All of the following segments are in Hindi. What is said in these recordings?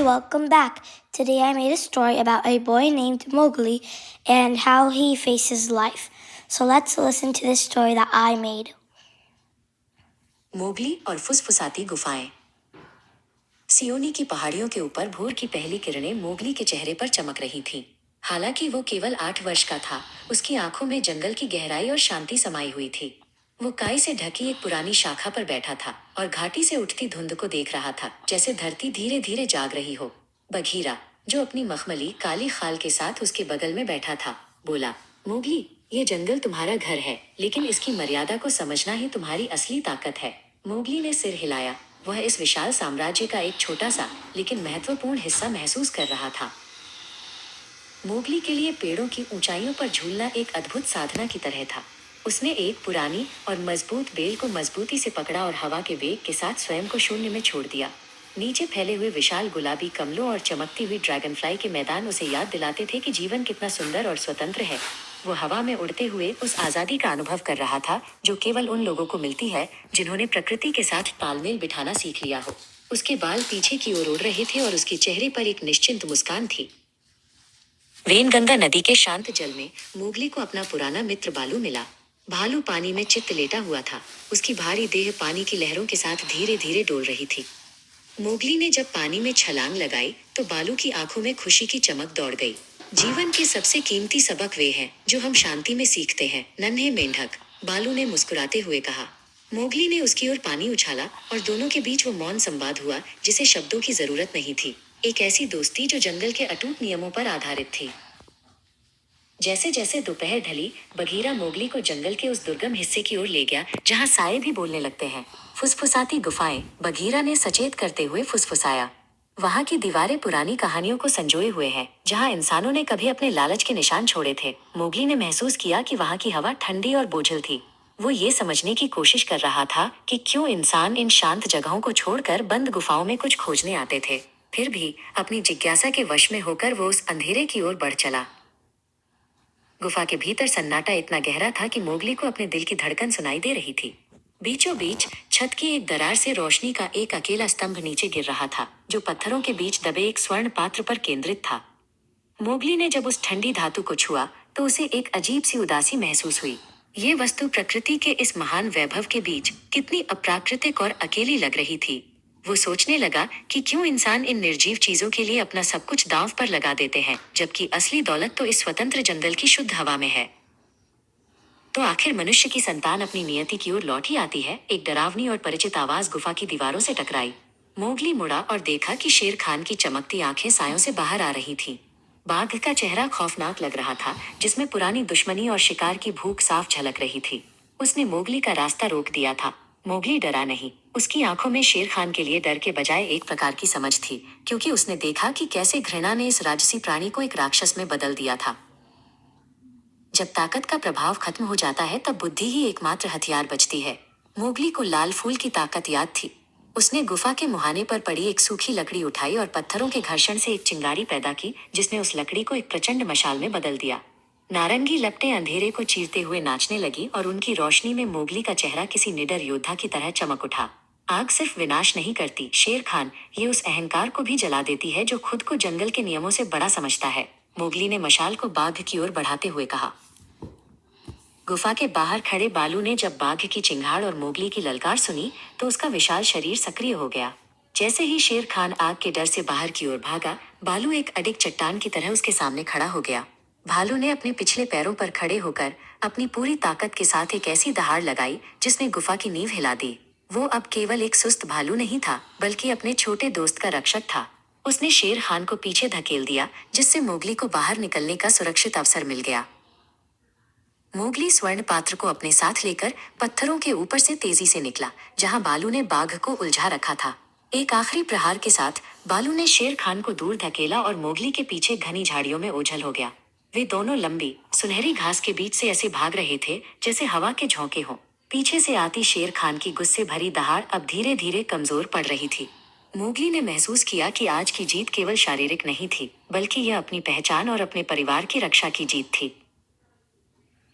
everybody, welcome back. Today I made a story about a boy named Mowgli and how he faces life. So let's listen to this story that I made. Mowgli और फुसफुसाती गुफाएं। सियोनी की पहाड़ियों के ऊपर भोर की पहली किरणें मोगली के चेहरे पर चमक रही थीं। हालांकि वो केवल 8 वर्ष का था, उसकी आंखों में जंगल की गहराई और शांति समाई हुई थी। वो काई से ढकी एक पुरानी शाखा पर बैठा था और घाटी से उठती धुंध को देख रहा था, जैसे धरती धीरे धीरे जाग रही हो। बघीरा, जो अपनी मखमली काली खाल के साथ उसके बगल में बैठा था, बोला, मोगली, ये जंगल तुम्हारा घर है, लेकिन इसकी मर्यादा को समझना ही तुम्हारी असली ताकत है। मोगली ने सिर हिलाया। वह इस विशाल साम्राज्य का एक छोटा सा लेकिन महत्वपूर्ण हिस्सा महसूस कर रहा था। मोगली के लिए पेड़ों की ऊंचाइयों पर झूलना एक अद्भुत साधना की तरह था। उसने एक पुरानी और मजबूत बेल को मजबूती से पकड़ा और हवा के वेग के साथ स्वयं को शून्य में छोड़ दिया। नीचे फैले हुए विशाल गुलाबी कमलों और चमकती हुई ड्रैगनफ्लाई के मैदान उसे याद दिलाते थे कि जीवन कितना सुंदर और स्वतंत्र है। वो हवा में उड़ते हुए उस आजादी का अनुभव कर रहा था जो केवल उन लोगों को मिलती है जिन्होंने प्रकृति के साथ तालमेल बिठाना सीख लिया हो। उसके बाल पीछे की ओर उड़ रहे थे और उसके चेहरे पर एक निश्चिंत मुस्कान थी। वेनगंगा नदी के शांत जल में मोगली को अपना पुराना मित्र बालू मिला। भालू पानी में चित्त लेटा हुआ था। उसकी भारी देह पानी की लहरों के साथ धीरे धीरे डोल रही थी। मोगली ने जब पानी में छलांग लगाई तो बालू की आंखों में खुशी की चमक दौड़ गई। जीवन के सबसे कीमती सबक वे हैं जो हम शांति में सीखते हैं, नन्हे मेंढक, बालू ने मुस्कुराते हुए कहा। मोगली ने उसकी ओर पानी उछाला और दोनों के बीच वो मौन संवाद हुआ जिसे शब्दों की जरूरत नहीं थी। एक ऐसी दोस्ती जो जंगल के अटूट नियमों पर आधारित थी। जैसे जैसे दोपहर ढली, बघीरा मोगली को जंगल के उस दुर्गम हिस्से की ओर ले गया जहां साए भी बोलने लगते हैं। फुसफुसाती गुफाएं, बघीरा ने सचेत करते हुए फुसफुसाया। वहां की दीवारें पुरानी कहानियों को संजोए हुए हैं, जहां इंसानों ने कभी अपने लालच के निशान छोड़े थे। मोगली ने महसूस किया कि वहां की हवा ठंडी और बोझिल थी। वो ये समझने की कोशिश कर रहा था कि क्यों इंसान इन शांत जगहों को छोड़कर बंद गुफाओं में कुछ खोजने आते थे। फिर भी अपनी जिज्ञासा के वश में होकर वो उस अंधेरे की ओर बढ़ चला। गुफा के भीतर सन्नाटा इतना गहरा था कि मोगली को अपने दिल की धड़कन सुनाई दे रही थी। बीचों बीच छत की एक दरार से रोशनी का एक अकेला स्तंभ नीचे गिर रहा था, जो पत्थरों के बीच दबे एक स्वर्ण पात्र पर केंद्रित था। मोगली ने जब उस ठंडी धातु को छुआ तो उसे एक अजीब सी उदासी महसूस हुई। ये वस्तु प्रकृति के इस महान वैभव के बीच कितनी अप्राकृतिक और अकेली लग रही थी। वो सोचने लगा कि क्यों इंसान इन निर्जीव चीजों के लिए अपना सब कुछ दांव पर लगा देते हैं, जबकि असली दौलत तो इस स्वतंत्र जंगल की शुद्ध हवा में है। तो आखिर मनुष्य की संतान अपनी नियति की ओर लौट ही आती है। एक डरावनी और परिचित आवाज गुफा की दीवारों से टकराई। मोगली मुड़ा और देखा कि शेर खान की चमकती आंखें सायों से बाहर आ रही थीं। बाघ का चेहरा खौफनाक लग रहा था, जिसमें पुरानी दुश्मनी और शिकार की भूख साफ झलक रही थी। उसने मोगली का रास्ता रोक दिया था। मोगली डरा नहीं। उसकी आंखों में शेर खान के लिए डर के बजाय एक प्रकार की समझ थी, क्योंकि उसने देखा कि कैसे घृणा ने इस राजसी प्राणी को एक राक्षस में बदल दिया था। जब ताकत का प्रभाव खत्म हो जाता है तब बुद्धि ही एकमात्र हथियार बचती है। मोगली को लाल फूल की ताकत याद थी। उसने गुफा के मुहाने पर पड़ी एक सूखी लकड़ी उठाई और पत्थरों के घर्षण से एक चिंगारी पैदा की, जिसने उस लकड़ी को एक प्रचंड मशाल में बदल दिया। नारंगी लपटें अंधेरे को चीरते हुए नाचने लगी और उनकी रोशनी में मोगली का चेहरा किसी निडर योद्धा की तरह चमक उठा। आग सिर्फ विनाश नहीं करती, शेर खान, ये उस अहंकार को भी जला देती है जो खुद को जंगल के नियमों से बड़ा समझता है। मोगली ने मशाल को बाघ की ओर बढ़ाते हुए कहा। गुफा के बाहर खड़े बालू ने जब बाघ की चिंगाड़ और मोगली की ललकार सुनी तो उसका विशाल शरीर सक्रिय हो गया। जैसे ही शेर खान आग के डर से बाहर की ओर भागा, बालू एक अडिग चट्टान की तरह उसके सामने खड़ा हो गया। भालू ने अपने पिछले पैरों पर खड़े होकर अपनी पूरी ताकत के साथ एक ऐसी दहाड़ लगाई जिसने गुफा की नींव हिला दी। वो अब केवल एक सुस्त भालू नहीं था, बल्कि अपने छोटे दोस्त का रक्षक था। उसने शेर खान को पीछे धकेल दिया, जिससे मोगली को बाहर निकलने का सुरक्षित अवसर मिल गया। मोगली स्वर्ण पात्र को अपने साथ लेकर पत्थरों के ऊपर से तेजी से निकला, जहां बालू ने बाघ को उलझा रखा था। एक आखिरी प्रहार के साथ बालू ने शेर खान को दूर धकेला और मोगली के पीछे घनी झाड़ियों में ओझल हो गया। वे दोनों लंबी सुनहरी घास के बीच से ऐसे भाग रहे थे जैसे हवा के झोंके हों। पीछे से आती शेर खान की गुस्से भरी दहाड़ अब धीरे धीरे कमजोर पड़ रही थी। मोगली ने महसूस किया कि आज की जीत केवल शारीरिक नहीं थी, बल्कि यह अपनी पहचान और अपने परिवार की रक्षा की जीत थी।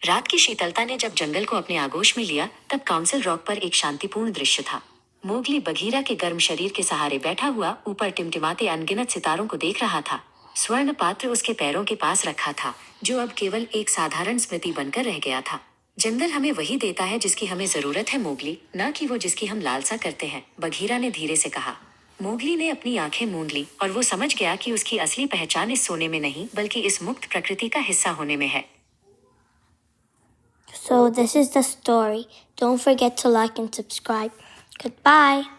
रात की शीतलता ने जब जंगल को अपने आगोश में लिया, तब काउंसिल रॉक पर एक शांतिपूर्ण दृश्य था। मोगली बघीरा के गर्म शरीर के सहारे बैठा हुआ ऊपर टिमटिमाते अनगिनत सितारों को देख रहा था। स्वर्ण पात्र उसके पैरों के पास रखा था, जो अब केवल एक साधारण स्मृति बनकर रह गया था। जंगल हमें वही देता है जिसकी हमें जरूरत है मोगली, न कि वो जिसकी हम लालसा करते हैं, बघीरा ने धीरे से कहा। मोगली ने अपनी आंखें मूंद ली और वो समझ गया कि उसकी असली पहचान इस सोने में नहीं बल्कि इस मुक्त प्रकृति का हिस्सा होने में है। So this is the story. Don't forget to like and subscribe. Goodbye.